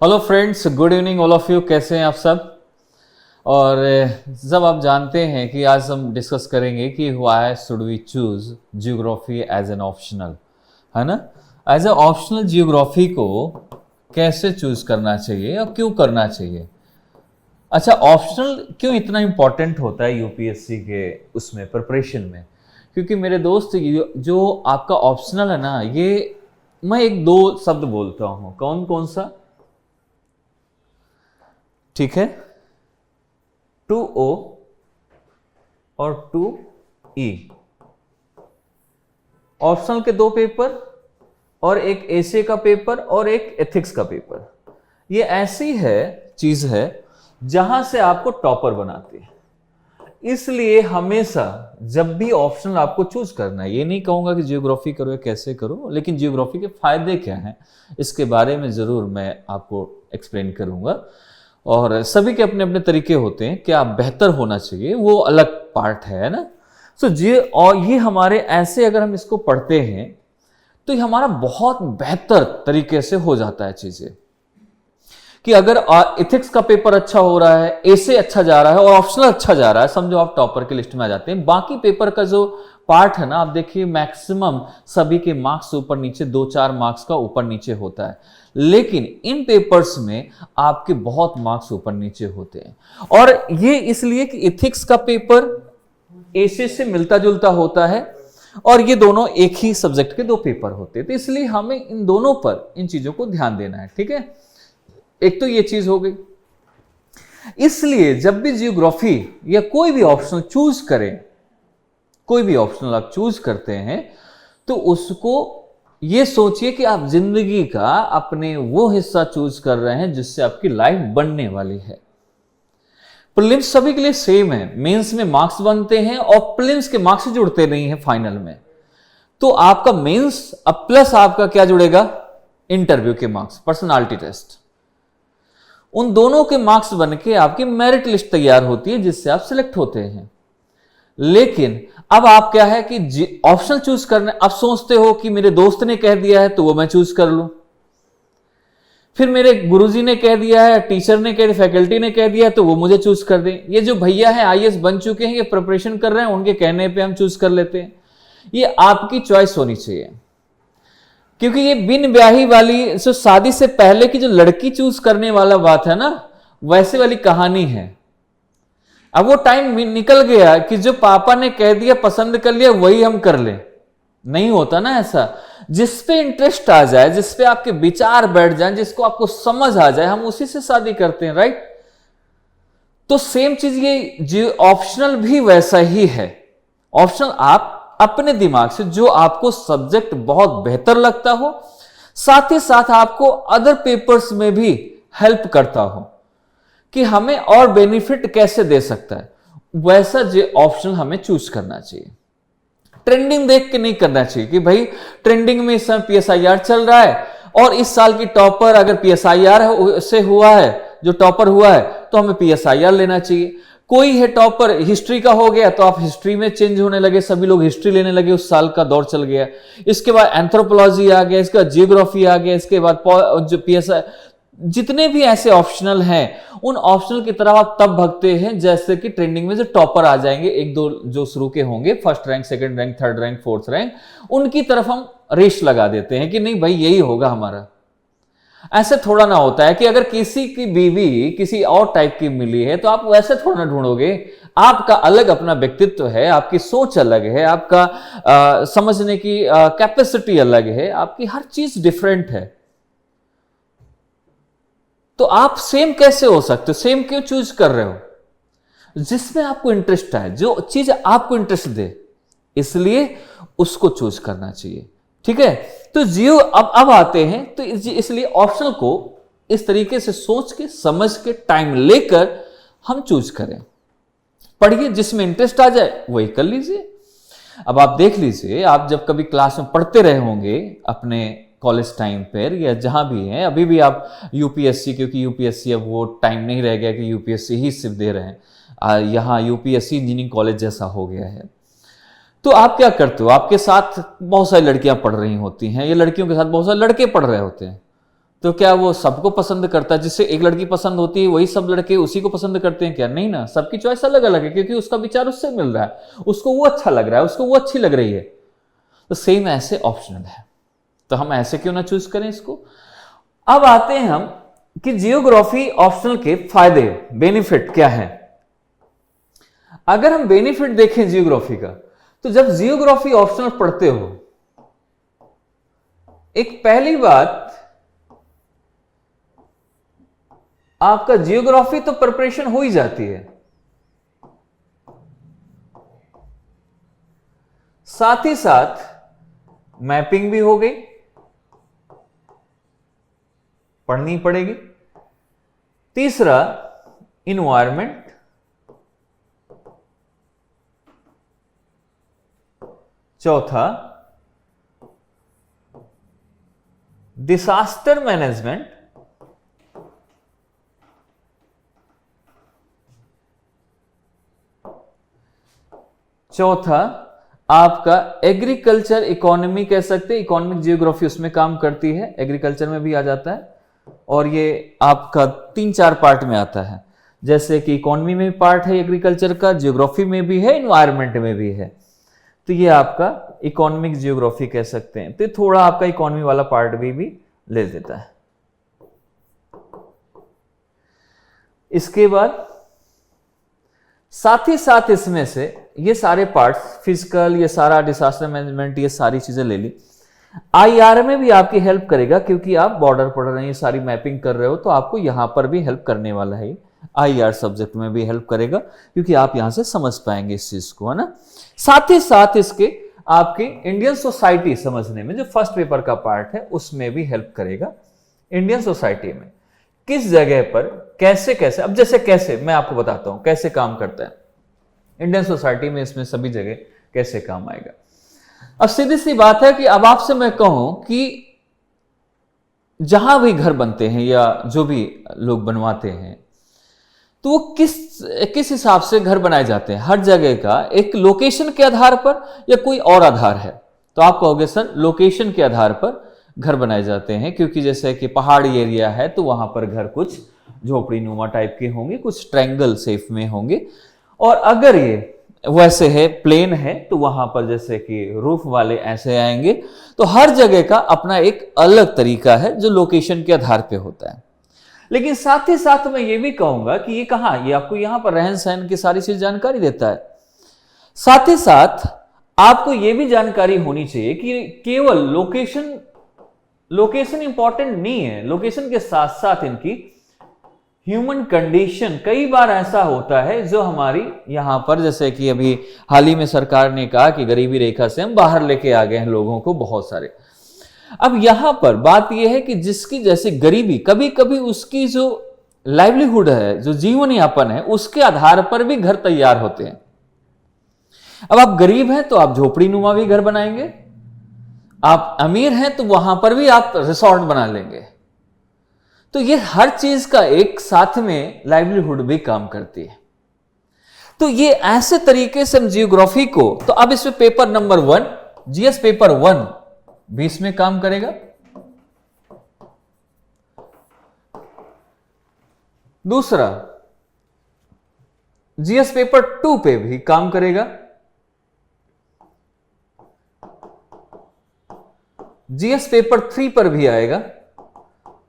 Hello friends, good evening all of you. कैसे हैं आप सब? और सब आप जानते हैं कि आज हम डिस्कस करेंगे कि why should we choose geography as an optional, है ना। एज ए ऑप्शनल जियोग्राफी को कैसे चूज करना चाहिए और क्यों करना चाहिए। अच्छा, ऑप्शनल क्यों इतना इंपॉर्टेंट होता है यूपीएससी के उसमें प्रिपरेशन में? क्योंकि मेरे दोस्त, जो आपका ऑप्शनल है ना, ये मैं एक दो शब्द बोलता हूं। कौन कौन सा? ठीक है, 2O और 2E। ऑप्शनल के दो पेपर और एक एसे का पेपर और एक एथिक्स का पेपर। ये ऐसी है चीज है जहां से आपको टॉपर बनाती है। इसलिए हमेशा जब भी ऑप्शनल आपको चूज करना है, ये नहीं कहूंगा कि जियोग्राफी करो या कैसे करो, लेकिन जियोग्राफी के फायदे क्या हैं इसके बारे में जरूर मैं आपको एक्सप्लेन करूंगा। और सभी के अपने अपने तरीके होते हैं, क्या बेहतर होना चाहिए वो अलग पार्ट है ना। सो ये हमारे ऐसे अगर हम इसको पढ़ते हैं तो ये हमारा बहुत बेहतर तरीके से हो जाता है चीजें। कि अगर एथिक्स का पेपर अच्छा हो रहा है, एसे अच्छा जा रहा है और ऑप्शनल अच्छा जा रहा है, समझो आप टॉपर की लिस्ट में आ जाते हैं। बाकी पेपर का जो पार्ट है ना, आप देखिए मैक्सिमम सभी के मार्क्स ऊपर नीचे 2-4 मार्क्स का ऊपर नीचे होता है, लेकिन इन पेपर्स में आपके बहुत मार्क्स ऊपर नीचे होते हैं। और ये इसलिए कि एथिक्स का पेपर एसे से मिलता जुलता होता है और ये दोनों एक ही सब्जेक्ट के दो पेपर होते हैं, तो इसलिए हमें इन दोनों पर इन चीजों को ध्यान देना है। ठीक है, एक तो ये चीज हो गई। इसलिए जब भी जियोग्राफी या कोई भी ऑप्शनल चूज करें, कोई भी ऑप्शनल आप चूज करते हैं, तो उसको ये सोचिए कि आप जिंदगी का अपने वो हिस्सा चूज कर रहे हैं जिससे आपकी लाइफ बनने वाली है। प्रीलिम्स सभी के लिए सेम है, मेंस में मार्क्स बनते हैं और प्रीलिम्स के मार्क्स जुड़ते नहीं है फाइनल में। तो आपका मेंस अब प्लस आपका क्या जुड़ेगा? इंटरव्यू के मार्क्स, पर्सनालिटी टेस्ट, उन दोनों के मार्क्स बनके आपकी मेरिट लिस्ट तैयार होती है जिससे आप सिलेक्ट होते हैं। लेकिन अब आप क्या है कि ऑप्शनल चूज करना, अब सोचते हो कि मेरे दोस्त ने कह दिया है तो वो मैं चूज कर लूं, फिर मेरे गुरुजी ने कह दिया है, टीचर ने कह दिया, फैकल्टी ने कह दिया है तो वो मुझे चूज कर दें। ये जो भैया है आईएएस बन चुके हैं, ये प्रिपरेशन कर रहे हैं, उनके कहने पे हम चूज कर लेते हैं। ये आपकी चॉइस होनी चाहिए, क्योंकि ये बिन ब्याही वाली, जो शादी से पहले की जो लड़की चूज करने वाला बात है ना, वैसे वाली कहानी है। अब वो टाइम निकल गया कि जो पापा ने कह दिया, पसंद कर लिया, वही हम कर ले। नहीं होता ना ऐसा। जिस पे इंटरेस्ट आ जाए, जिस पे आपके विचार बैठ जाए, जिसको आपको समझ आ जाए, हम उसी से शादी करते हैं, राइट। तो सेम चीज ये ऑप्शनल भी वैसा ही है। ऑप्शनल आप अपने दिमाग से जो आपको सब्जेक्ट बहुत बेहतर लगता हो, साथ ही साथ आपको अदर पेपर्स में भी हेल्प करता हो कि हमें और बेनिफिट कैसे दे सकता है, वैसा जो ऑप्शन हमें चूज करना चाहिए। ट्रेंडिंग देख के नहीं करना चाहिए कि भाई ट्रेंडिंग में इस समय पीएसआईआर चल रहा है और इस साल की टॉपर अगर पीएसआईआर से हुआ है, जो टॉपर हुआ है, तो हमें पीएसआईआर लेना चाहिए। कोई है टॉपर हिस्ट्री का हो गया तो आप हिस्ट्री में चेंज होने लगे, सभी लोग हिस्ट्री लेने लगे, उस साल का दौर चल गया। इसके बाद एंथ्रोपोलॉजी आ गया, इसके बाद जियोग्राफी आ गया, इसके बाद जो पीएसआई, जितने भी ऐसे ऑप्शनल हैं, उन ऑप्शनल की तरफ आप तब भगते हैं जैसे कि ट्रेंडिंग में जो टॉपर आ जाएंगे, एक दो जो शुरू के होंगे, first rank, second rank, third rank, fourth rank, उनकी तरफ हम रेस लगा देते हैं कि नहीं भाई यही होगा हमारा। ऐसे थोड़ा ना होता है कि अगर किसी की बीवी किसी और टाइप की मिली है तो आप वैसे थोड़ा ना ढूंढोगे। आपका अलग अपना व्यक्तित्व है, आपकी सोच अलग है, आपका समझने की कैपेसिटी अलग है, आपकी हर चीज डिफरेंट है। तो आप सेम कैसे हो सकते हो? सेम क्यों चूज कर रहे हो? जिसमें आपको इंटरेस्ट है, जो चीज आपको इंटरेस्ट दे, इसलिए उसको चूज करना चाहिए। ठीक है, तो जियो अब आते हैं, तो इसलिए ऑप्शनल को इस तरीके से सोच के, समझ के, टाइम लेकर हम चूज करें। पढ़िए, जिसमें इंटरेस्ट आ जाए वही कर लीजिए। अब आप देख लीजिए, आप जब कभी क्लास में पढ़ते रहे होंगे अपने कॉलेज टाइम पर या जहां भी हैं, अभी भी आप यूपीएससी, क्योंकि यूपीएससी अब वो टाइम नहीं रह गया कि यूपीएससी ही सिर्फ दे रहे हैं, यहाँ यूपीएससी इंजीनियरिंग कॉलेज जैसा हो गया है। तो आप क्या करते हो? आपके साथ बहुत सारी लड़कियां पढ़ रही होती हैं, या लड़कियों के साथ बहुत सारे लड़के पढ़ रहे होते हैं, तो क्या वो सबको पसंद करता है? जिससे एक लड़की पसंद होती है वही सब लड़के उसी को पसंद करते हैं क्या? नहीं ना, सबकी चॉइस अलग अलग है, क्योंकि उसका विचार उससे मिल रहा है, उसको वो अच्छा लग रहा है, उसको वो अच्छी लग रही है। तो सेम ऐसे ऑप्शनल है, तो हम ऐसे क्यों ना चूज करें इसको। अब आते हैं हम कि जियोग्राफी ऑप्शनल के फायदे, बेनिफिट क्या है। अगर हम बेनिफिट देखें जियोग्राफी का, तो जब जियोग्राफी ऑप्शनल पढ़ते हो, एक पहली बात, आपका जियोग्राफी तो प्रिपरेशन हो ही जाती है, साथ ही साथ मैपिंग भी हो गई, पढ़नी पड़ेगी। तीसरा इन्वायरमेंट, चौथा डिसास्टर मैनेजमेंट, चौथा आपका एग्रीकल्चर इकोनॉमी कह सकते हैं, इकोनॉमिक जियोग्राफी उसमें काम करती है, एग्रीकल्चर में भी आ जाता है, और ये आपका 3-4 पार्ट में आता है। जैसे कि इकोनॉमी में पार्ट है एग्रीकल्चर का, जियोग्राफी में भी है, इन्वायरमेंट में भी है, तो ये आपका इकोनॉमिक जियोग्राफी कह सकते हैं। तो थोड़ा आपका इकोनॉमी वाला पार्ट भी ले देता है। इसके बाद साथ ही साथ इसमें से ये सारे पार्ट्स, फिजिकल, ये सारा डिसास्टर मैनेजमेंट, ये सारी चीजें ले ली। आईआर में भी आपकी हेल्प करेगा, क्योंकि आप बॉर्डर पढ़ रहे हैं, ये सारी मैपिंग कर रहे हो, तो आपको यहां पर भी हेल्प करने वाला है। आईआर सब्जेक्ट में भी हेल्प करेगा, क्योंकि आप यहां से समझ पाएंगे इस चीज को, है ना। साथ ही साथ इसके आपकी इंडियन सोसाइटी समझने में, जो फर्स्ट पेपर का पार्ट है, उसमें भी हेल्प करेगा। इंडियन सोसाइटी में किस जगह पर कैसे कैसे, अब जैसे कैसे मैं आपको बताता हूं कैसे काम करता है इंडियन सोसाइटी में, इसमें सभी जगह कैसे काम आएगा। अब सीधी सी बात है कि अब आपसे मैं कहूं कि जहां भी घर बनते हैं या जो भी लोग बनवाते हैं, तो वो किस हिसाब से घर बनाए जाते हैं। हर जगह का एक लोकेशन के आधार पर या कोई और आधार है, तो आप कहोगे सर लोकेशन के आधार पर घर बनाए जाते हैं, क्योंकि जैसे कि पहाड़ी एरिया है तो वहां पर घर कुछ झोपड़ी नुमा टाइप के होंगे, कुछ ट्रायंगल शेप में होंगे, और अगर ये वैसे है प्लेन है तो वहां पर जैसे कि रूफ वाले ऐसे आएंगे। तो हर जगह का अपना एक अलग तरीका है जो लोकेशन के आधार पे होता है। लेकिन साथ ही साथ मैं ये भी कहूंगा कि ये कहां, ये आपको यहां पर रहन सहन की सारी चीज जानकारी देता है। साथ ही साथ आपको ये भी जानकारी होनी चाहिए कि केवल लोकेशन इंपॉर्टेंट नहीं है, लोकेशन के साथ साथ इनकी ह्यूमन कंडीशन, कई बार ऐसा होता है जो हमारी यहां पर, जैसे कि अभी हाल ही में सरकार ने कहा कि गरीबी रेखा से हम बाहर लेके आ गए हैं लोगों को बहुत सारे। अब यहां पर बात यह है कि जिसकी जैसे गरीबी, कभी कभी उसकी जो लाइवलीहुड है, जो जीवन यापन है, उसके आधार पर भी घर तैयार होते हैं। अब आप गरीब हैं तो आप झोपड़ी नुमा भी घर बनाएंगे, आप अमीर हैं तो वहां पर भी आप रिसोर्ट बना लेंगे। तो ये हर चीज का एक साथ में लाइवलीहुड भी काम करती है। तो ये ऐसे तरीके से हम जियोग्राफी को, तो अब इसमें पेपर नंबर 1 जीएस पेपर 1 भी इसमें काम करेगा। दूसरा जीएस पेपर 2 पे भी काम करेगा, जीएस पेपर 3 पर भी आएगा,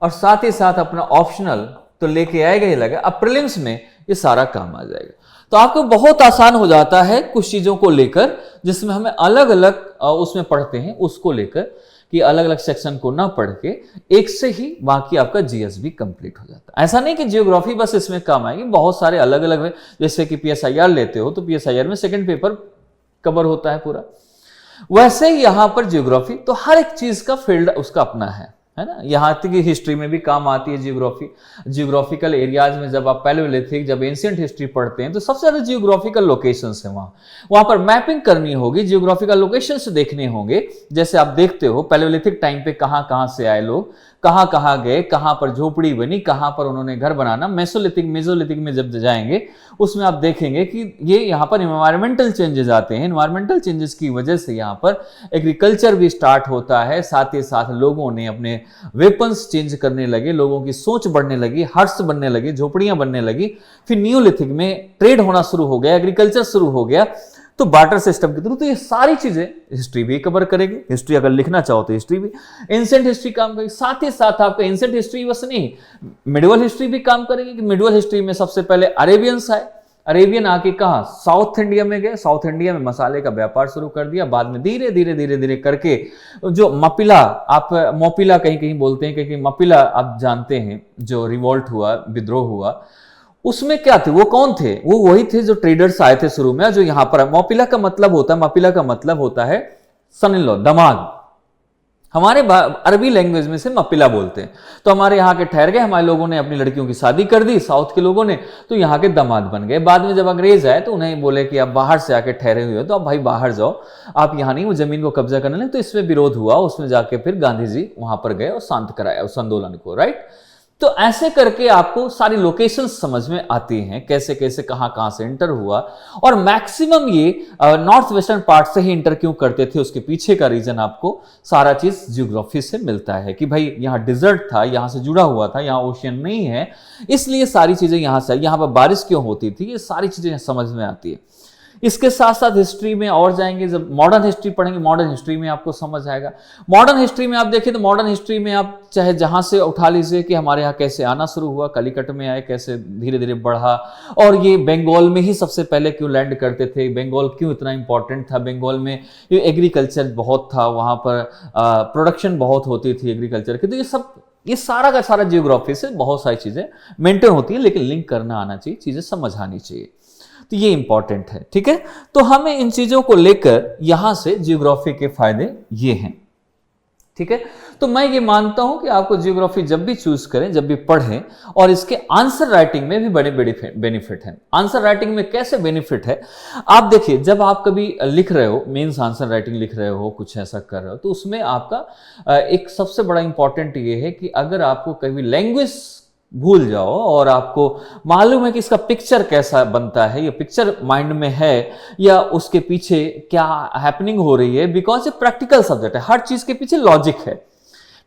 और साथ ही साथ अपना ऑप्शनल तो लेके आएगा ही लगा। अब प्रीलिम्स में ये सारा काम आ जाएगा, तो आपको बहुत आसान हो जाता है कुछ चीजों को लेकर, जिसमें हमें अलग अलग उसमें पढ़ते हैं, उसको लेकर कि अलग अलग सेक्शन को ना पढ़ के एक से ही बाकी आपका जीएस भी कंप्लीट हो जाता है। ऐसा नहीं कि जियोग्राफी बस इसमें काम आएगी, बहुत सारे अलग अलग है। जैसे कि पीएसआईआर लेते हो तो पीएसआईआर में सेकंड पेपर कवर होता है पूरा, वैसे ही यहां पर जियोग्राफी, तो हर एक चीज का फील्ड उसका अपना है ना। यहां तक कि हिस्ट्री में भी काम आती है जियोग्राफी। जियोग्राफिकल एरियाज में जब आप पैलियोलिथिक, जब एंशिएंट हिस्ट्री पढ़ते हैं तो सबसे ज्यादा जियोग्राफिकल लोकेशंस है वहां पर मैपिंग करनी होगी, जियोग्राफिकल लोकेशंस देखने होंगे। जैसे आप देखते हो पैलियोलिथिक टाइम पे कहां कहां से आए लोग, कहां कहां गए, कहां पर झोपड़ी बनी, कहां पर उन्होंने घर बनाना। मेसोलिथिक में जब जाएंगे उसमें आप देखेंगे कि ये यहाँ पर इन्वायरमेंटल चेंजेस आते हैं। इन्वायरमेंटल चेंजेस की वजह से यहाँ पर एग्रीकल्चर भी स्टार्ट होता है, साथ ही साथ लोगों ने अपने वेपन्स चेंज करने लगे, लोगों की सोच बढ़ने लगी, हट्स बनने लगी, झोपड़ियां बनने लगी। फिर न्यूलिथिक में ट्रेड होना शुरू हो गया, एग्रीकल्चर शुरू हो गया, तो बार्टर सिस्टम के थ्रू। तो ये सारी चीजें हिस्ट्री भी कवर करेगी। हिस्ट्री अगर लिखना चाहो तो हिस्ट्री भी, एंशिएंट हिस्ट्री काम करेगी। साथ ही साथ आपका एंशिएंट हिस्ट्री बस नहीं, मिडिवल हिस्ट्री भी काम करेगी। कि मिडिवल हिस्ट्री में सबसे पहले अरेबियंस आए, अरेबियन आके कहा साउथ इंडिया में गए, साउथ इंडिया में मसाले का व्यापार शुरू कर दिया। बाद में धीरे धीरे धीरे धीरे करके जो मपिला, आप मोपिला कहीं कहीं बोलते हैं, क्योंकि मपिला आप जानते हैं जो रिवोल्ट हुआ, विद्रोह हुआ, उसमें क्या थे, वो कौन थे, वो वही थे जो ट्रेडर्स आए थे शुरू में, जो यहां पर मोपिला का मतलब होता है सन इन लॉ, दामाद। हमारे अरबी लैंग्वेज में से मपिला बोलते हैं। तो हमारे यहाँ के ठहर गए, हमारे लोगों ने अपनी लड़कियों की शादी कर दी साउथ के लोगों ने, तो यहाँ के दामाद बन गए। बाद में जब अंग्रेज आए तो उन्हें बोले कि आप बाहर से आके ठहरे हुए हो तो आप भाई बाहर जाओ, आप यहाँ नहीं, वो जमीन को कब्जा करने लगे। तो इसमें विरोध हुआ, उसमें जाके फिर गांधी जी वहां पर गए और शांत कराया उस आंदोलन को, राइट। तो ऐसे करके आपको सारी लोकेशंस समझ में आती हैं, कैसे कैसे कहां कहां से इंटर हुआ। और मैक्सिमम ये नॉर्थ वेस्टर्न पार्ट से ही इंटर क्यों करते थे, उसके पीछे का रीजन आपको सारा चीज जियोग्राफी से मिलता है कि भाई यहाँ डिजर्ट था, यहां से जुड़ा हुआ था, यहाँ ओशियन नहीं है, इसलिए सारी चीजें यहां से, यहां पर बारिश क्यों होती थी, ये सारी चीजें समझ में आती है। इसके साथ साथ हिस्ट्री में और जाएंगे, जब मॉडर्न हिस्ट्री पढ़ेंगे, मॉडर्न हिस्ट्री में आपको समझ आएगा। मॉडर्न हिस्ट्री में आप देखिए तो मॉडर्न हिस्ट्री में आप चाहे जहां से उठा लीजिए कि हमारे यहाँ कैसे आना शुरू हुआ, कलिकट में आए, कैसे धीरे धीरे बढ़ा, और ये बंगाल में ही सबसे पहले क्यों लैंड करते थे, बंगाल क्यों इतना इंपॉर्टेंट था, बंगाल में एग्रीकल्चर बहुत था, वहां पर प्रोडक्शन बहुत होती थी एग्रीकल्चर की। तो ये सारा का सारा जियोग्राफी से बहुत सारी चीजें मेंटेन होती है, लेकिन लिंक करना आना चाहिए, चीजें समझ आनी चाहिए। तो ये इंपॉर्टेंट है, ठीक है। तो हमें इन चीजों को लेकर यहां से जियोग्राफी के फायदे ये हैं, ठीक है। तो मैं ये मानता हूं कि आपको जियोग्राफी जब भी चूज करें, जब भी पढ़ें, और इसके आंसर राइटिंग में भी बड़े बेनिफिट हैं। आंसर राइटिंग में कैसे बेनिफिट है, आप देखिए, जब आप कभी लिख रहे हो, मेंस आंसर राइटिंग लिख रहे हो, कुछ ऐसा कर रहे हो, तो उसमें आपका एक सबसे बड़ा इंपॉर्टेंट ये है कि अगर आपको कभी लैंग्वेज भूल जाओ और आपको मालूम है कि इसका पिक्चर कैसा बनता है, ये पिक्चर माइंड में है या उसके पीछे क्या हैपनिंग हो रही है, बिकॉज ये प्रैक्टिकल सब्जेक्ट है, हर चीज के पीछे लॉजिक है,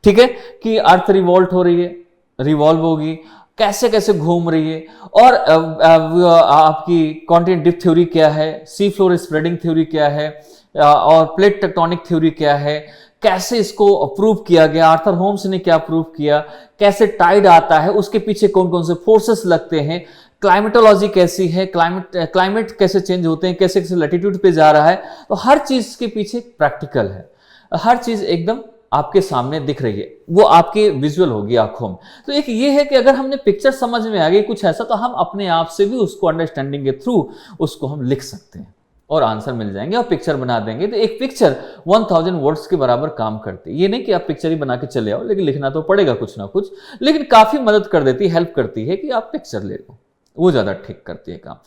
ठीक है। कि अर्थ रिवॉल्ट हो रही है, रिवॉल्व होगी, कैसे कैसे घूम रही है, और आपकी कॉन्टिनेंट डिप्थ थ्योरी क्या है, सी फ्लोर स्प्रेडिंग थ्योरी क्या है, और प्लेट टेक्टोनिक थ्योरी क्या है, कैसे इसको प्रूव किया गया, आर्थर होम्स ने क्या प्रूव किया, कैसे टाइड आता है, उसके पीछे कौन कौन से फोर्सेस लगते हैं, क्लाइमेटोलॉजी कैसी है, क्लाइमेट कैसे चेंज होते हैं, कैसे कैसे लैटिट्यूड पे जा रहा है। तो हर चीज के पीछे प्रैक्टिकल है, हर चीज एकदम आपके सामने दिख रही है, वो आपके विजुअल होगी आंखों में। तो एक ये है कि अगर हमने पिक्चर समझ में आ गई कुछ ऐसा, तो हम अपने आप से भी उसको अंडरस्टैंडिंग के थ्रू उसको हम लिख सकते हैं और आंसर मिल जाएंगे और पिक्चर बना देंगे। तो एक पिक्चर 1000 वर्ड्स के बराबर काम करती है। ये नहीं कि आप पिक्चर ही बना के चले आओ, लेकिन लिखना तो पड़ेगा कुछ ना कुछ, लेकिन काफी मदद कर देती है, हेल्प करती है कि आप पिक्चर ले लो, वो ज्यादा ठीक करती है काम।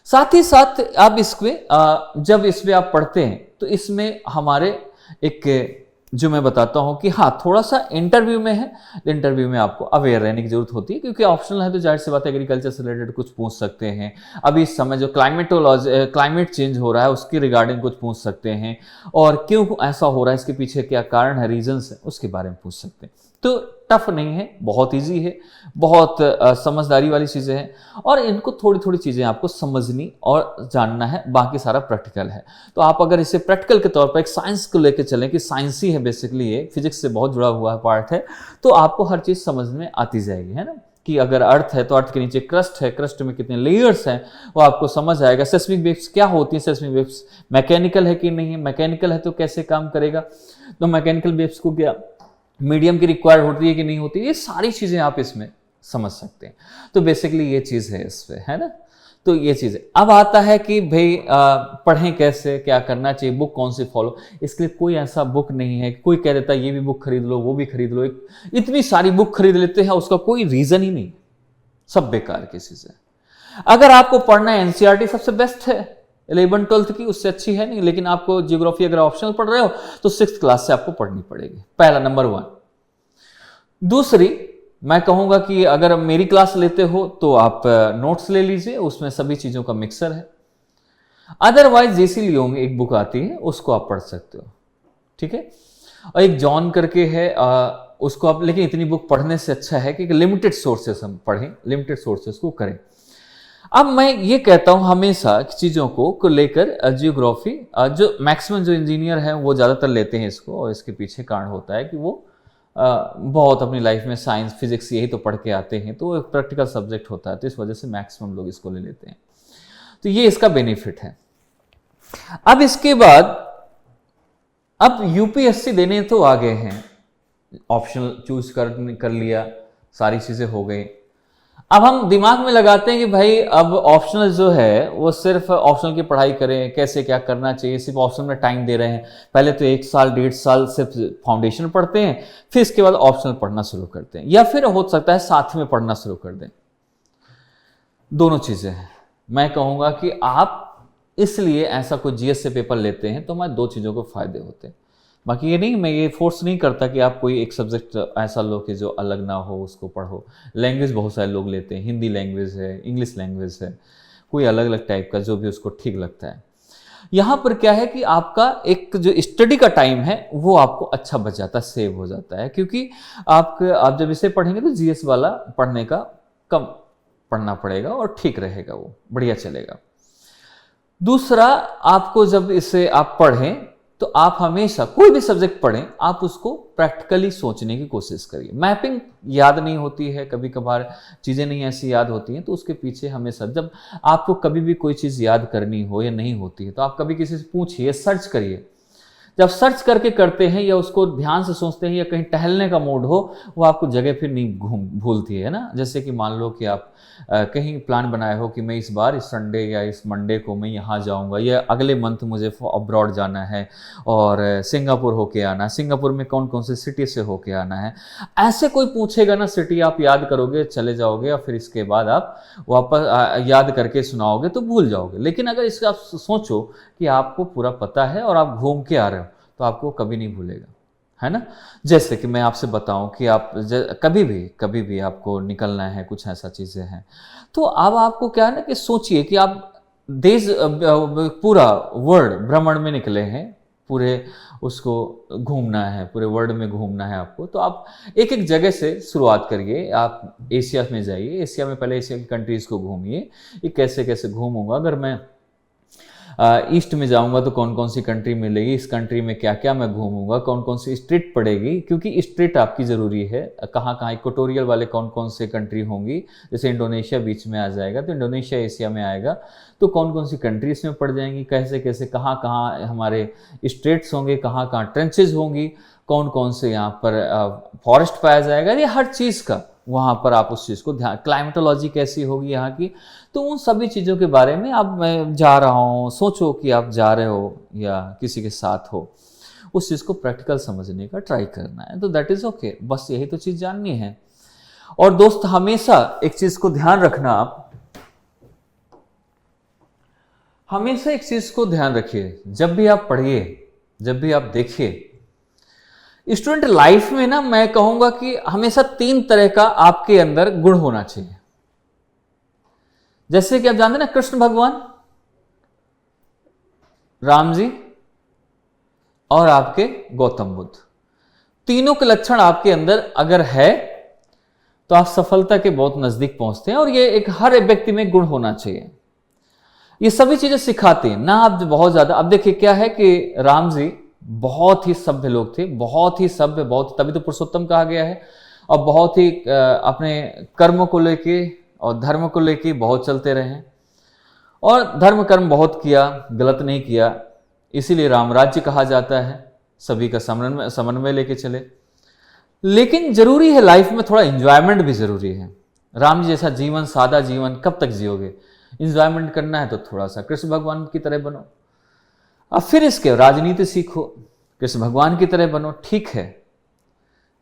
साथ ही साथ आप इसमें जब इसमें आप पढ़ते हैं तो इसमें हमारे एक जो मैं बताता हूं कि हाँ, थोड़ा सा इंटरव्यू में है, इंटरव्यू में आपको अवेयर रहने की जरूरत होती है, क्योंकि ऑप्शनल है तो जाहिर सी बात है एग्रीकल्चर से रिलेटेड कुछ पूछ सकते हैं। अभी इस समय जो क्लाइमेट चेंज हो रहा है उसके रिगार्डिंग कुछ पूछ सकते हैं, और क्यों ऐसा हो रहा है, इसके पीछे क्या कारण है, रीजंस है, उसके बारे में पूछ सकते हैं। तो टफ नहीं है, बहुत इजी है, बहुत समझदारी वाली चीजें हैं, और इनको थोड़ी थोड़ी चीजें आपको समझनी और जानना है, बाकी सारा प्रैक्टिकल है। तो आप अगर इसे प्रैक्टिकल के तौर पर एक साइंस को लेकर चलें कि साइंस ही है बेसिकली, ये फिजिक्स से बहुत जुड़ा हुआ पार्ट है, तो आपको हर चीज समझ में आती जाएगी, है ना। कि अगर अर्थ है तो अर्थ के नीचे क्रस्ट है, क्रस्ट में कितने लेयर्स हैं वो आपको समझ आएगा। सेस्मिक वेव्स क्या होती है, सेस्मिक वेव्स मैकेनिकल है कि नहीं है, मैकेनिकल है तो कैसे काम करेगा, तो मैकेनिकल वेव्स को क्या मीडियम की रिक्वायर्ड होती है कि नहीं होती, ये सारी चीजें आप इसमें समझ सकते हैं। तो बेसिकली ये चीज है इसमें, है ना। तो ये चीज है। अब आता है कि भाई पढ़ें कैसे, क्या करना चाहिए, बुक कौन सी फॉलो, इसके लिए कोई ऐसा बुक नहीं है। कोई कह देता है ये भी बुक खरीद लो, वो भी खरीद लो, इतनी सारी बुक खरीद लेते हैं, उसका कोई रीजन ही नहीं, सब बेकार की चीजें। अगर आपको पढ़ना है एनसीईआरटी सबसे बेस्ट है, 11th-12th की, उससे अच्छी है नहीं, लेकिन आपको ज्योग्राफी अगर ऑप्शनल पढ़ रहे हो तो 6th क्लास से आपको पढ़नी पड़ेगी, पहला नंबर 1। दूसरी मैं कहूंगा कि अगर मेरी क्लास लेते हो तो आप नोट्स ले लीजिए, उसमें सभी चीजों का मिक्सर है। अदरवाइज जेसी लियोंग एक बुक आती है, उसको आप पढ़ सकते हो, ठीक है। और एक जॉन करके है, उसको आप, लेकिन इतनी बुक पढ़ने से अच्छा है कि लिमिटेड सोर्सेस हम पढ़ें, लिमिटेड सोर्सेस को करें। अब मैं ये कहता हूं हमेशा चीज़ों को लेकर जियोग्राफी, जो मैक्सिमम जो इंजीनियर हैं वो ज़्यादातर लेते हैं इसको, और इसके पीछे कारण होता है कि वो बहुत अपनी लाइफ में साइंस फिजिक्स यही तो पढ़ के आते हैं, तो एक प्रैक्टिकल सब्जेक्ट होता है, तो इस वजह से मैक्सिमम लोग इसको ले लेते हैं। तो ये इसका बेनिफिट है। अब इसके बाद अब यूपीएससी देने तो आ गए हैं, ऑप्शनल चूज कर लिया, सारी चीजें हो गई। अब हम दिमाग में लगाते हैं कि भाई अब ऑप्शनल जो है वो सिर्फ ऑप्शनल की पढ़ाई करें, कैसे क्या करना चाहिए, सिर्फ ऑप्शनल में टाइम दे रहे हैं। पहले तो 1 साल 1.5 साल सिर्फ फाउंडेशन पढ़ते हैं, फिर इसके बाद ऑप्शनल पढ़ना शुरू करते हैं, या फिर हो सकता है साथ में पढ़ना शुरू कर दें। दोनों चीजें हैं। मैं कहूंगा कि आप इसलिए ऐसा कोई जीएस से पेपर लेते हैं तो हमारे 2 चीजों को फायदे होते हैं। बाकी ये नहीं, मैं ये फोर्स नहीं करता कि आप कोई एक सब्जेक्ट ऐसा लो कि जो अलग ना हो, उसको पढ़ो। लैंग्वेज बहुत सारे लोग लेते हैं, हिंदी लैंग्वेज है, इंग्लिश लैंग्वेज है, कोई अलग अलग टाइप का जो भी उसको ठीक लगता है। यहाँ पर क्या है कि आपका एक जो स्टडी का टाइम है वो आपको अच्छा बच जाता है, सेव हो जाता है, क्योंकि आप जब इसे पढ़ेंगे तो जीएस वाला पढ़ने का कम पढ़ना पड़ेगा और ठीक रहेगा, वो बढ़िया चलेगा। दूसरा, आपको जब इसे आप पढ़ें तो आप हमेशा कोई भी सब्जेक्ट पढ़ें, आप उसको प्रैक्टिकली सोचने की कोशिश करिए। मैपिंग याद नहीं होती है, कभी कभार चीज़ें नहीं ऐसी याद होती हैं, तो उसके पीछे हमेशा, जब आपको कभी भी कोई चीज़ याद करनी हो या नहीं होती है तो आप कभी किसी से पूछिए, सर्च करिए। जब सर्च करके करते हैं या उसको ध्यान से सोचते हैं या कहीं टहलने का मूड हो, वो आपको जगह फिर नहीं भूलती है ना। जैसे कि मान लो कि आप कहीं प्लान बनाए हो कि मैं इस बार इस संडे या इस मंडे को मैं यहाँ जाऊँगा, या अगले मंथ मुझे अब्रॉड जाना है और सिंगापुर होके आना है, सिंगापुर में कौन कौन से सिटी से होके आना है। ऐसे कोई पूछेगा ना सिटी, आप याद करोगे, चले जाओगे, और फिर इसके बाद आप वापस याद करके सुनाओगे तो भूल जाओगे। लेकिन अगर इसका आप सोचो कि आपको पूरा पता है और आप घूम के आ रहे हो, तो आपको कभी नहीं भूलेगा, है ना। जैसे कि मैं आपसे बताऊं कि आप कभी भी आपको निकलना है, कुछ ऐसा चीज़ें हैं, तो अब आपको क्या है ना कि सोचिए कि आप देश पूरा वर्ल्ड भ्रमण में निकले हैं, पूरे उसको घूमना है, पूरे वर्ल्ड में घूमना है आपको। तो आप एक एक जगह से शुरुआत करिए। आप एशिया में जाइए, एशिया में पहले एशिया की कंट्रीज़ को घूमिए, ये कैसे कैसे घूमूंगा, अगर मैं ईस्ट में जाऊंगा तो कौन कौन सी कंट्री मिलेगी, इस कंट्री में क्या क्या मैं घूमूंगा, कौन कौन सी स्ट्रीट पड़ेगी, क्योंकि स्ट्रीट आपकी ज़रूरी है। कहाँ कहाँ इक्वेटोरियल वाले कौन कौन से कंट्री होंगी, जैसे इंडोनेशिया बीच में आ जाएगा तो इंडोनेशिया एशिया में आएगा, तो कौन कौन सी कंट्री इसमें पड़ जाएंगी, कैसे कैसे कहाँ कहाँ हमारे स्ट्रेट्स होंगे, कहाँ कहाँ ट्रेंचेज होंगी, कौन कौन से यहाँ पर फॉरेस्ट पाया जाएगा, ये हर चीज़ का वहाँ पर आप उस चीज़ को ध्यान, क्लाइमेटोलॉजी कैसी होगी यहाँ की, तो उन सभी चीज़ों के बारे में अब मैं जा रहा हूँ, सोचो कि आप जा रहे हो या किसी के साथ हो, उस चीज़ को प्रैक्टिकल समझने का ट्राई करना है, तो दैट इज़ ओके। बस यही तो चीज़ जाननी है। और दोस्त, हमेशा एक चीज़ को ध्यान रखना, आप हमेशा एक चीज़ को ध्यान रखिए, जब भी आप पढ़िए, जब भी आप देखिए, स्टूडेंट लाइफ में ना, मैं कहूंगा कि हमेशा 3 तरह का आपके अंदर गुण होना चाहिए। जैसे कि आप जानते हैं ना, कृष्ण भगवान, राम जी और आपके गौतम बुद्ध, तीनों के लक्षण आपके अंदर अगर है तो आप सफलता के बहुत नजदीक पहुंचते हैं। और ये एक हर व्यक्ति में गुण होना चाहिए। ये सभी चीजें सिखाते हैं ना आप बहुत ज्यादा। अब देखिए क्या है कि राम जी बहुत ही सभ्य लोग थे, बहुत ही सभ्य, बहुत, तभी तो पुरुषोत्तम कहा गया है। और बहुत ही अपने कर्म को लेके और धर्म को लेके बहुत चलते रहे, और धर्म कर्म बहुत किया, गलत नहीं किया, इसीलिए राम राज्य कहा जाता है। सभी का समन्वय लेके चले। लेकिन जरूरी है लाइफ में थोड़ा एंजॉयमेंट भी जरूरी है। राम जी जैसा जीवन, सादा जीवन कब तक जियोगे? एंजॉयमेंट करना है तो थोड़ा सा कृष्ण भगवान की तरह बनो। अब फिर इसके राजनीति सीखो, कृष्ण भगवान की तरह बनो। ठीक है,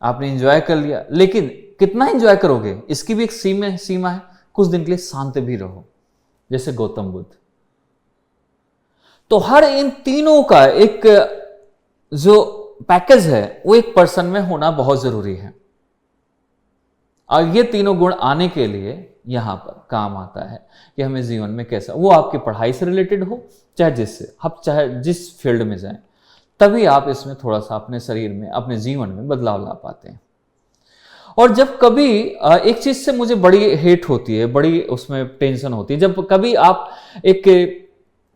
आपने एंजॉय कर लिया, लेकिन कितना एंजॉय करोगे इसकी भी एक सीमा है। कुछ दिन के लिए शांत भी रहो, जैसे गौतम बुद्ध। तो हर इन तीनों का एक जो पैकेज है वो एक पर्सन में होना बहुत जरूरी है। और ये तीनों गुण आने के लिए यहां पर काम आता है कि हमें जीवन में कैसा, वो आपकी पढ़ाई से रिलेटेड हो चाहे जिससे, आप चाहे जिस फील्ड में जाएं, तभी आप इसमें थोड़ा सा अपने शरीर में, अपने जीवन में बदलाव ला पाते हैं। और जब कभी एक चीज से मुझे बड़ी हेट होती है, बड़ी उसमें टेंशन होती है, जब कभी आप एक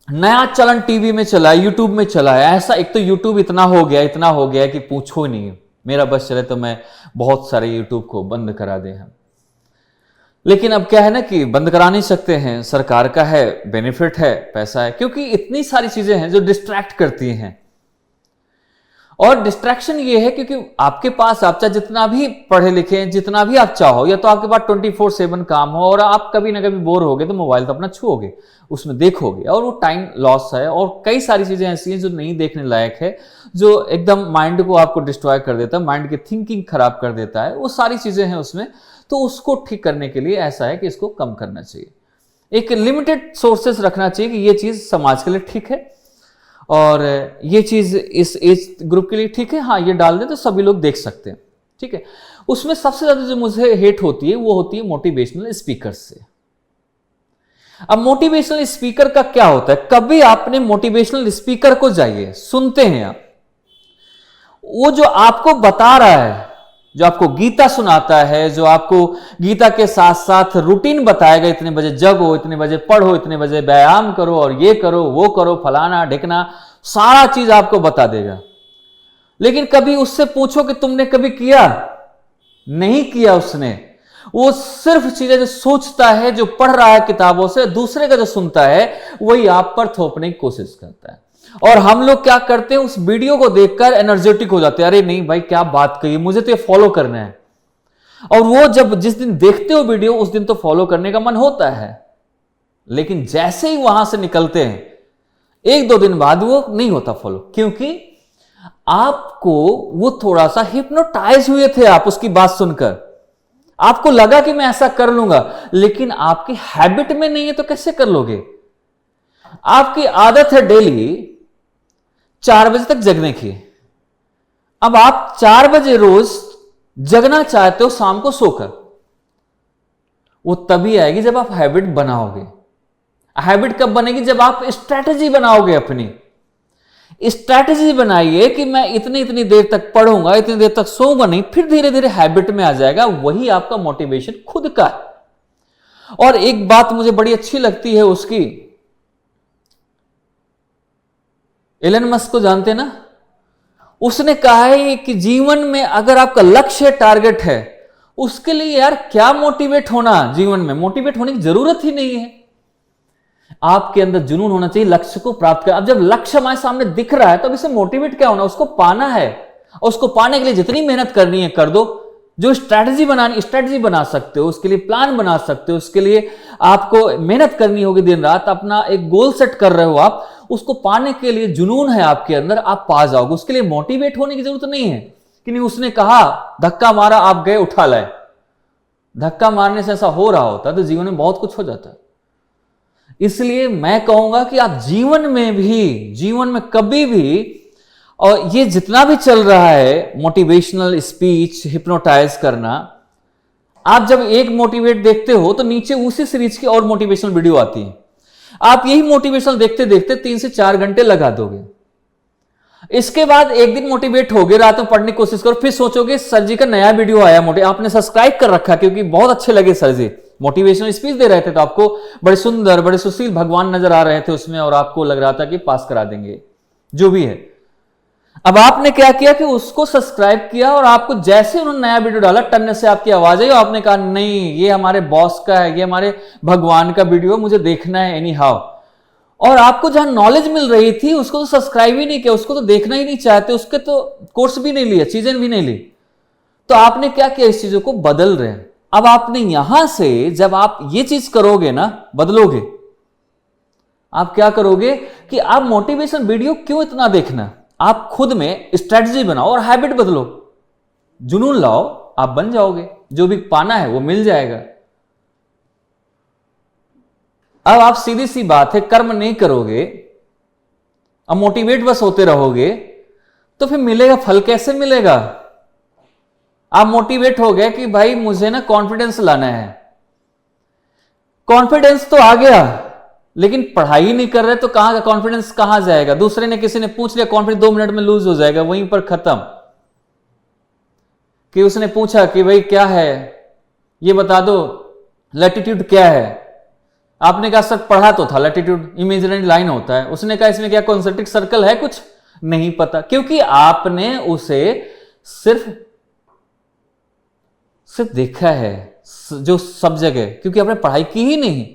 नया चलन टीवी में चला है, यूट्यूब में चला है, ऐसा एक तो यूट्यूब इतना हो गया कि पूछो ही नहीं, मेरा बस चले तो मैं बहुत सारे यूट्यूब को बंद करा दे हम। लेकिन अब क्या है ना कि बंद करा नहीं सकते हैं, सरकार का है, बेनिफिट है, पैसा है, क्योंकि इतनी सारी चीजें हैं जो डिस्ट्रैक्ट करती हैं। और डिस्ट्रैक्शन ये है क्योंकि आपके पास, आप चाहे जितना भी पढ़े लिखे, जितना भी आप चाहो, या तो आपके पास 24/7 काम हो और आप कभी ना कभी बोर होगे तो मोबाइल तो अपना छुओगे, उसमें देखोगे, और वो टाइम लॉस है। और कई सारी चीजें ऐसी हैं जो नहीं देखने लायक है, जो एकदम माइंड को आपको डिस्ट्रॉय कर देता है, माइंड की थिंकिंग खराब कर देता है, वो सारी चीजें हैं उसमें। तो उसको ठीक करने के लिए ऐसा है कि इसको कम करना चाहिए, एक लिमिटेड सोर्सेस रखना चाहिए कि ये चीज समाज के लिए ठीक है और ये चीज इस एज ग्रुप के लिए ठीक है, हाँ ये डाल दे तो सभी लोग देख सकते हैं, ठीक है। उसमें सबसे ज्यादा जो मुझे हेट होती है वो होती है मोटिवेशनल स्पीकर से। अब मोटिवेशनल स्पीकर का क्या होता है, कभी आपने मोटिवेशनल स्पीकर को जाइए, सुनते हैं आप, वो जो आपको बता रहा है, जो आपको गीता सुनाता है, जो आपको गीता के साथ साथ रूटीन बताएगा, इतने बजे जगो, इतने बजे पढ़ो, इतने बजे व्यायाम करो और ये करो वो करो, फलाना ढिकना, सारा चीज आपको बता देगा। लेकिन कभी उससे पूछो कि तुमने कभी किया? नहीं किया उसने। वो सिर्फ चीजें जो सोचता है, जो पढ़ रहा है किताबों से, दूसरे का जो सुनता है वही आप पर थोपने की कोशिश करता है। और हम लोग क्या करते हैं, उस वीडियो को देखकर एनर्जेटिक हो जाते हैं, अरे नहीं भाई क्या बात कही, मुझे तो ये फॉलो करना है। और वो जब जिस दिन देखते हो वीडियो, उस दिन तो फॉलो करने का मन होता है, लेकिन जैसे ही वहां से निकलते हैं 1-2 दिन बाद वो नहीं होता फॉलो, क्योंकि आपको वो थोड़ा सा हिप्नोटाइज हुए थे आप उसकी बात सुनकर, आपको लगा कि मैं ऐसा कर लूंगा, लेकिन आपकी हैबिट में नहीं है तो कैसे कर लोगे। आपकी आदत है डेली 4 बजे तक जगने की, अब आप 4 बजे रोज जगना चाहते हो शाम को सोकर, वो तभी आएगी जब आप हैबिट बनाओगे। हैबिट कब बनेगी, जब आप स्ट्रैटेजी बनाओगे, अपनी स्ट्रैटेजी बनाइए कि मैं इतनी इतनी देर तक पढ़ूंगा, इतनी देर तक सोऊंगा नहीं, फिर धीरे धीरे हैबिट में आ जाएगा, वही आपका मोटिवेशन खुद का है। और एक बात मुझे बड़ी अच्छी लगती है उसकी, एलन मस्क को जानते ना, उसने कहा है कि जीवन में अगर आपका लक्ष्य टारगेट है, उसके लिए यार क्या मोटिवेट होना, जीवन में मोटिवेट होने की जरूरत ही नहीं है। आपके अंदर जुनून होना चाहिए लक्ष्य को प्राप्त कर। अब जब लक्ष्य हमारे सामने दिख रहा है तो अब इसे मोटिवेट क्या होना, उसको पाना है, और उसको पाने के लिए जितनी मेहनत करनी है कर दो। जो स्ट्रैटेजी बना सकते हो, उसके लिए प्लान बना सकते हो, उसके लिए आपको मेहनत करनी होगी दिन रात, अपना एक गोल सेट कर रहे हो आप, उसको पाने के लिए जुनून है आपके अंदर, आप पा जाओगे। उसके लिए मोटिवेट होने की जरूरत नहीं है कि नहीं उसने कहा धक्का मारा आप गए उठा लाए। धक्का मारने से ऐसा हो रहा होता तो जीवन में बहुत कुछ हो जाता। इसलिए मैं कहूंगा कि आप जीवन में कभी भी, और ये जितना भी चल रहा है मोटिवेशनल स्पीच, हिप्नोटाइज करना, आप जब एक मोटिवेट देखते हो तो नीचे उसी सीरीज की और मोटिवेशनल वीडियो आती है। आप यही मोटिवेशनल देखते देखते 3 से 4 घंटे लगा दोगे। इसके बाद एक दिन मोटिवेट हो गए, रात में पढ़ने की कोशिश करो, फिर सोचोगे सर जी का नया वीडियो आया, आपने सब्सक्राइब कर रखा क्योंकि बहुत अच्छे लगे सर जी, मोटिवेशनल स्पीच दे रहे थे, तो आपको बड़े सुंदर, बड़े सुशील भगवान नजर आ रहे थे उसमें, और आपको लग रहा था कि पास करा देंगे जो भी है। अब आपने क्या किया कि उसको सब्सक्राइब किया, और आपको जैसे उन्होंने नया वीडियो डाला, टन से आपकी आवाज आई और आपने कहा नहीं ये हमारे बॉस का है, ये हमारे भगवान का वीडियो, मुझे देखना है एनी हाउ। और आपको जहां नॉलेज मिल रही थी उसको तो सब्सक्राइब ही नहीं किया, उसको तो देखना ही नहीं चाहते, उसके तो कोर्स भी नहीं लिया, चीजें भी नहीं ली। तो आपने क्या किया, इस चीजों को बदल रहे हैं। अब आपने यहां से जब आप ये चीज करोगे ना, बदलोगे, आप क्या करोगे कि आप मोटिवेशन वीडियो क्यों इतना देखना, आप खुद में स्ट्रेटजी बनाओ और हैबिट बदलो, जुनून लाओ, आप बन जाओगे, जो भी पाना है वो मिल जाएगा। अब आप सीधी सी बात है, कर्म नहीं करोगे, अब मोटिवेट बस होते रहोगे, तो फिर मिलेगा फल कैसे मिलेगा। आप मोटिवेट हो गए कि भाई मुझे ना कॉन्फिडेंस लाना है, कॉन्फिडेंस तो आ गया, लेकिन पढ़ाई नहीं कर रहे तो कहां का कॉन्फिडेंस कहां जाएगा? दूसरे ने, किसी ने पूछ लिया, कॉन्फिडेंस 2 मिनट में लूज हो जाएगा, वहीं पर खत्म। कि उसने पूछा कि भाई क्या है ये बता दो, लैटिट्यूड क्या है? आपने कहा सर पढ़ा तो था, लैटिट्यूड इमेजिनरी लाइन होता है। उसने कहा इसमें क्या कॉन्सेंट्रिक सर्कल है? कुछ नहीं पता, क्योंकि आपने उसे सिर्फ देखा है जो सब जगह, क्योंकि आपने पढ़ाई की ही नहीं।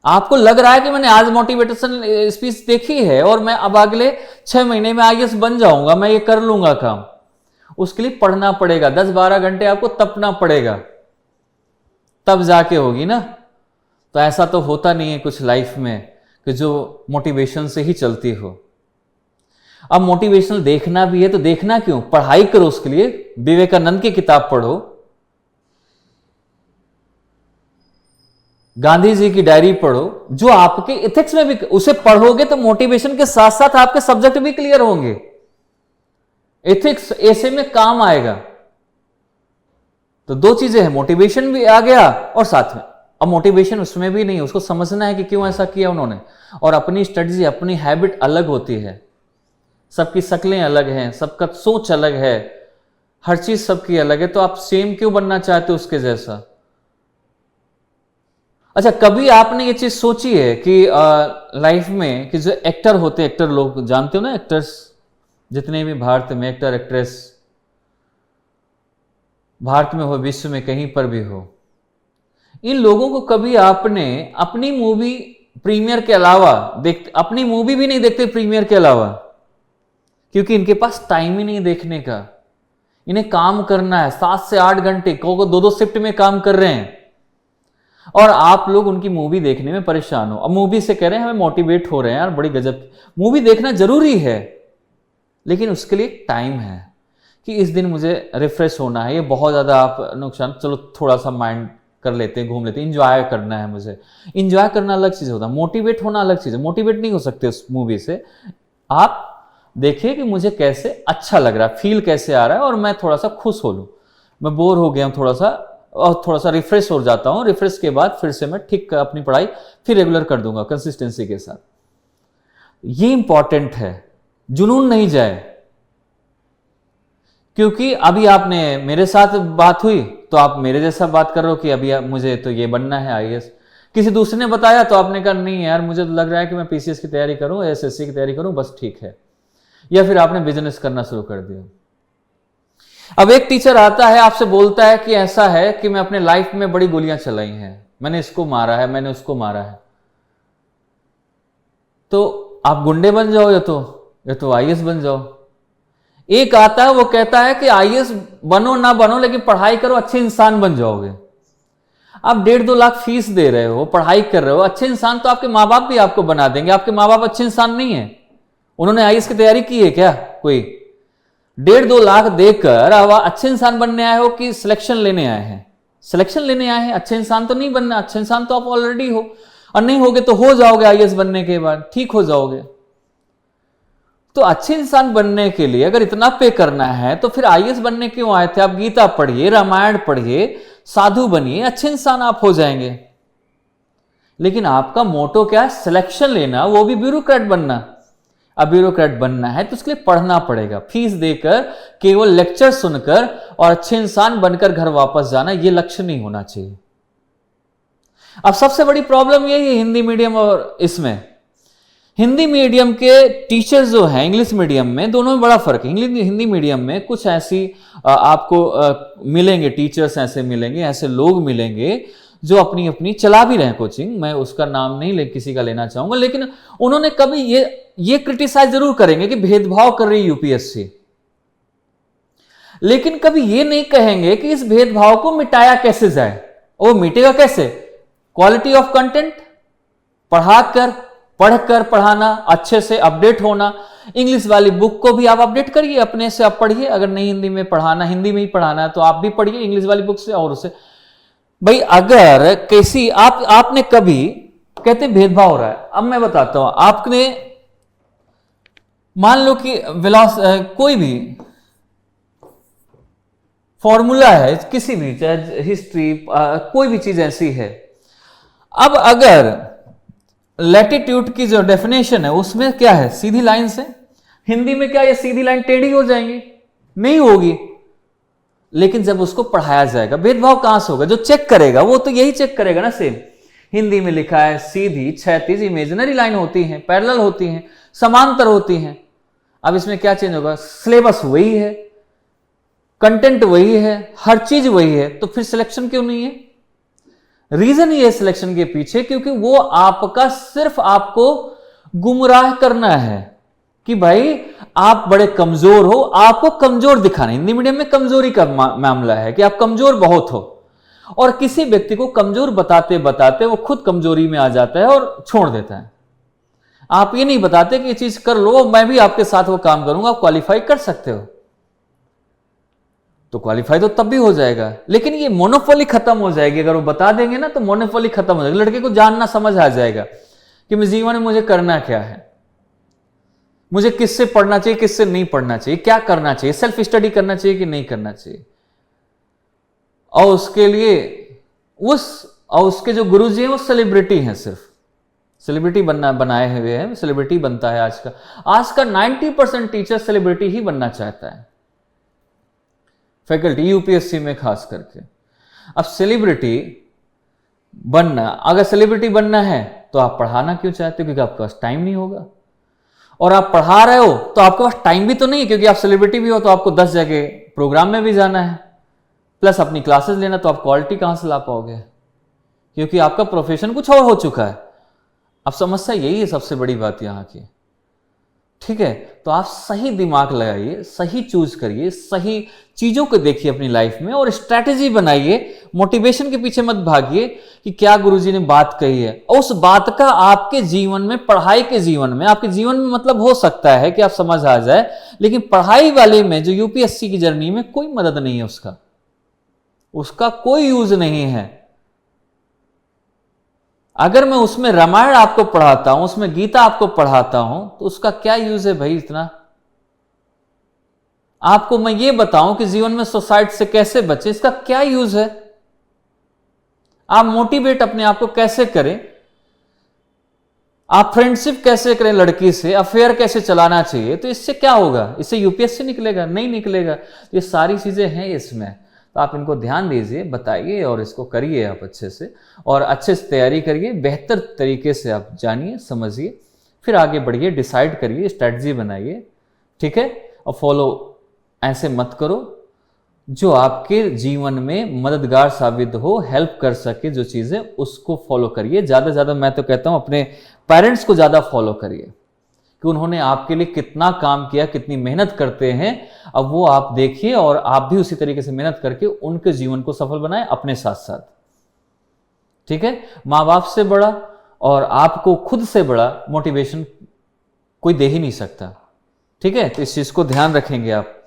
आपको लग रहा है कि मैंने आज मोटिवेशन स्पीच देखी है और मैं अब अगले 6 महीने में आईएएस बन जाऊंगा, मैं ये कर लूंगा काम। उसके लिए पढ़ना पड़ेगा, 10-12 घंटे आपको तपना पड़ेगा, तब जाके होगी ना। तो ऐसा तो होता नहीं है कुछ लाइफ में कि जो मोटिवेशन से ही चलती हो। अब मोटिवेशनल देखना भी है तो देखना क्यों? पढ़ाई करो उसके लिए, विवेकानंद की किताब पढ़ो, गांधी जी की डायरी पढ़ो, जो आपके एथिक्स में भी, उसे पढ़ोगे तो मोटिवेशन के साथ साथ आपके सब्जेक्ट भी क्लियर होंगे। एथिक्स ऐसे में काम आएगा। तो 2 चीजें हैं, मोटिवेशन भी आ गया और साथ में, अब मोटिवेशन उसमें भी नहीं, उसको समझना है कि क्यों ऐसा किया उन्होंने, और अपनी स्ट्रेटजी, अपनी हैबिट अलग होती है। सबकी शक्लें अलग हैं, सबका सोच अलग है, हर चीज सबकी अलग है, तो आप सेम क्यों बनना चाहते हो उसके जैसा? अच्छा, कभी आपने ये चीज सोची है कि लाइफ में कि जो एक्टर होते हैं, एक्टर लोग जानते हो ना, एक्टर्स जितने भी भारत में एक्टर एक्ट्रेस, भारत में हो विश्व में कहीं पर भी हो, इन लोगों को कभी आपने अपनी मूवी प्रीमियर के अलावा अपनी मूवी भी नहीं देखते प्रीमियर के अलावा, क्योंकि इनके पास टाइम ही नहीं देखने का। इन्हें काम करना है 7 से 8 घंटे, को 2-2 शिफ्ट में काम कर रहे हैं, और आप लोग उनकी मूवी देखने में परेशान हो। अब मूवी से कह रहे हैं हमें मोटिवेट हो रहे हैं, यार बड़ी गजब। मूवी देखना जरूरी है, लेकिन उसके लिए टाइम है कि इस दिन मुझे रिफ्रेश होना है। ये बहुत ज्यादा आप नुकसान, चलो थोड़ा सा माइंड कर लेते हैं, घूम लेते हैं, इंजॉय करना है मुझे। इंजॉय करना अलग चीज होता है, मोटिवेट होना अलग चीज है। मोटिवेट नहीं हो सकते उस मूवी से। आप देखिए कि मुझे कैसे अच्छा लग रहा है, फील कैसे आ रहा है, और मैं थोड़ा सा खुश हो लूं। मैं बोर हो गया हूं थोड़ा सा, और थोड़ा सा रिफ्रेश हो जाता हूं, रिफ्रेश के बाद फिर से मैं ठीक अपनी पढ़ाई फिर रेगुलर कर दूंगा कंसिस्टेंसी के साथ। ये इंपॉर्टेंट है, जुनून नहीं जाए। क्योंकि अभी आपने मेरे साथ बात हुई तो आप मेरे जैसा बात कर रहे हो कि अभी मुझे तो ये बनना है आईएएस। किसी दूसरे ने बताया तो आपने कहा नहीं यार मुझे तो लग रहा है कि मैं पीसीएस की तैयारी करूं, एसएससी की तैयारी करूं, बस ठीक है। या फिर आपने बिजनेस करना शुरू कर दिया। अब एक टीचर आता है आपसे बोलता है कि ऐसा है कि मैं अपने लाइफ में बड़ी गोलियां चलाई हैं, मैंने इसको मारा है, मैंने उसको मारा है, तो आप गुंडे बन जाओ या तो आईएएस बन जाओ। एक आता है वो कहता है कि आईएएस बनो ना बनो लेकिन पढ़ाई करो, अच्छे इंसान बन जाओगे। आप 1.5-2 लाख फीस दे रहे हो, पढ़ाई कर रहे हो, अच्छे इंसान तो आपके माँ बाप भी आपको बना देंगे। आपके माँ बाप अच्छे इंसान नहीं है, उन्होंने आईएएस की तैयारी की है क्या? कोई 1.5-2 लाख देकर अब अच्छे इंसान बनने आए हो कि सिलेक्शन लेने आए हैं? सिलेक्शन लेने आए हैं, अच्छे इंसान तो नहीं बनना। अच्छे इंसान तो आप ऑलरेडी हो, और नहीं होगे तो हो जाओगे आईएएस बनने के बाद, ठीक हो जाओगे। तो अच्छे इंसान बनने के लिए अगर इतना पे करना है तो फिर आईएएस बनने क्यों आए थे? आप गीता पढ़िए, रामायण पढ़िए, साधु बनिए, अच्छे इंसान आप हो जाएंगे। लेकिन आपका मोटो क्या है? सिलेक्शन लेना, वो भी ब्यूरोक्रेट बनना। अब ब्यूरोक्रेट बनना है तो उसके लिए पढ़ना पड़ेगा, फीस देकर, केवल लेक्चर सुनकर और अच्छे इंसान बनकर घर वापस जाना, ये लक्ष्य नहीं होना चाहिए। अब सबसे बड़ी प्रॉब्लम यही है हिंदी मीडियम और इसमें, हिंदी मीडियम के टीचर्स जो हैं, इंग्लिश मीडियम में, दोनों में बड़ा फर्क है। हिंदी मीडियम में कुछ ऐसी आपको मिलेंगे, टीचर्स ऐसे मिलेंगे, ऐसे लोग मिलेंगे जो अपनी अपनी चला भी रहे हैं कोचिंग, मैं उसका नाम नहीं किसी का लेना चाहूंगा, लेकिन उन्होंने कभी ये क्रिटिसाइज जरूर करेंगे कि भेदभाव कर रही यूपीएससी, लेकिन कभी ये नहीं कहेंगे कि इस भेदभाव को मिटाया कैसे जाए। वो मिटेगा कैसे? क्वालिटी ऑफ कंटेंट, पढ़कर पढ़ाना, अच्छे से अपडेट होना। इंग्लिश वाली बुक को भी आप अपडेट करिए, अपने से आप पढ़िए। अगर नहीं हिंदी में पढ़ाना, हिंदी में ही पढ़ाना है तो आप भी पढ़िए इंग्लिश वाली बुक से और उसे। भाई अगर कैसी आपने कभी, कहते भेदभाव हो रहा है, अब मैं बताता हूं, आपने मान लो कि कोई भी फॉर्मूला है किसी भी, चाहे हिस्ट्री, कोई भी चीज ऐसी है। अब अगर लैटिट्यूड की जो डेफिनेशन है उसमें क्या है, सीधी लाइन से, हिंदी में क्या ये सीधी लाइन टेढ़ी हो जाएंगी? नहीं होगी। लेकिन जब उसको पढ़ाया जाएगा, भेदभाव कहां से होगा? जो चेक करेगा वो तो यही चेक करेगा ना। सेम हिंदी में लिखा है सीधी, क्षैतिज, इमेजिनरी लाइन होती हैं, पैरेलल होती हैं, समांतर होती हैं। अब इसमें क्या चेंज होगा? सिलेबस वही है, कंटेंट वही है, हर चीज वही है, तो फिर सिलेक्शन क्यों नहीं है? रीजन ये है सिलेक्शन के पीछे, क्योंकि वो आपका सिर्फ आपको गुमराह करना है कि भाई आप बड़े कमजोर हो, आपको कमजोर दिखाना। हिंदी मीडियम में कमजोरी का मामला है कि आप कमजोर बहुत हो, और किसी व्यक्ति को कमजोर बताते बताते वो खुद कमजोरी में आ जाता है और छोड़ देता है। आप ये नहीं बताते कि ये चीज कर लो, मैं भी आपके साथ वो काम करूंगा, आप क्वालिफाई कर सकते हो, तो क्वालिफाई तो तब भी हो जाएगा। लेकिन ये मोनोपोली खत्म हो जाएगी अगर वो बता देंगे ना, तो मोनोपोली खत्म हो जाएगी। लड़के को जानना समझ आ जाएगा कि मैं जीवन में मुझे करना क्या है, मुझे किससे पढ़ना चाहिए, किससे नहीं पढ़ना चाहिए, क्या करना चाहिए, सेल्फ स्टडी करना चाहिए कि नहीं करना चाहिए। और उसके लिए उसके जो गुरुजी हैं वो सेलिब्रिटी हैं, सिर्फ सेलिब्रिटी बनाए हुए हैं, सेलिब्रिटी बनता है आज का 90% टीचर सेलिब्रिटी ही बनना चाहता है, फैकल्टी यूपीएससी में खास करके। अब सेलिब्रिटी बनना, अगर सेलिब्रिटी बनना है तो आप पढ़ाना क्यों चाहते हो? क्योंकि आपके पास टाइम नहीं होगा। और आप पढ़ा रहे हो तो आपके पास टाइम भी तो नहीं, क्योंकि आप सेलिब्रिटी भी हो तो आपको 10 जगह प्रोग्राम में भी जाना है, प्लस अपनी क्लासेस लेना, तो आप क्वालिटी कहां से ला पाओगे? क्योंकि आपका प्रोफेशन कुछ और हो चुका है। अब समस्या यही है सबसे बड़ी बात यहां की, ठीक है? तो आप सही दिमाग लगाइए, सही चूज करिए, सही चीजों को देखिए अपनी लाइफ में और स्ट्रैटेजी बनाइए। मोटिवेशन के पीछे मत भागिए कि क्या गुरुजी ने बात कही है, उस बात का आपके जीवन में, पढ़ाई के जीवन में, आपके जीवन में मतलब हो सकता है कि आप समझ आ जाए, लेकिन पढ़ाई वाले में, जो यूपीएससी की जर्नी में, कोई मदद नहीं है उसका कोई यूज नहीं है। अगर मैं उसमें रामायण आपको पढ़ाता हूं, उसमें गीता आपको पढ़ाता हूं, तो उसका क्या यूज है भाई? इतना आपको मैं ये बताऊं कि जीवन में सुसाइड से कैसे बचे, इसका क्या यूज है? आप मोटिवेट अपने आप को कैसे करें, आप फ्रेंडशिप कैसे करें लड़की से, अफेयर कैसे चलाना चाहिए, तो इससे क्या होगा? इससे यूपीएससी निकलेगा? नहीं निकलेगा। ये सारी चीजें हैं इसमें, तो आप इनको ध्यान दीजिए, बताइए और इसको करिए आप अच्छे से, और अच्छे से तैयारी करिए, बेहतर तरीके से आप जानिए, समझिए, फिर आगे बढ़िए, डिसाइड करिए, स्ट्रैटेजी बनाइए, ठीक है? और फॉलो ऐसे मत करो जो आपके जीवन में मददगार साबित हो, हेल्प कर सके जो चीजें, उसको फॉलो करिए। ज्यादा से ज्यादा मैं तो कहता हूं अपने पेरेंट्स को ज्यादा फॉलो करिए कि उन्होंने आपके लिए कितना काम किया, कितनी मेहनत करते हैं। अब वो आप देखिए और आप भी उसी तरीके से मेहनत करके उनके जीवन को सफल बनाएं अपने साथ साथ, ठीक है? माँ बाप से बड़ा और आपको खुद से बड़ा मोटिवेशन कोई दे ही नहीं सकता, ठीक है? तो इस चीज को ध्यान रखेंगे आप।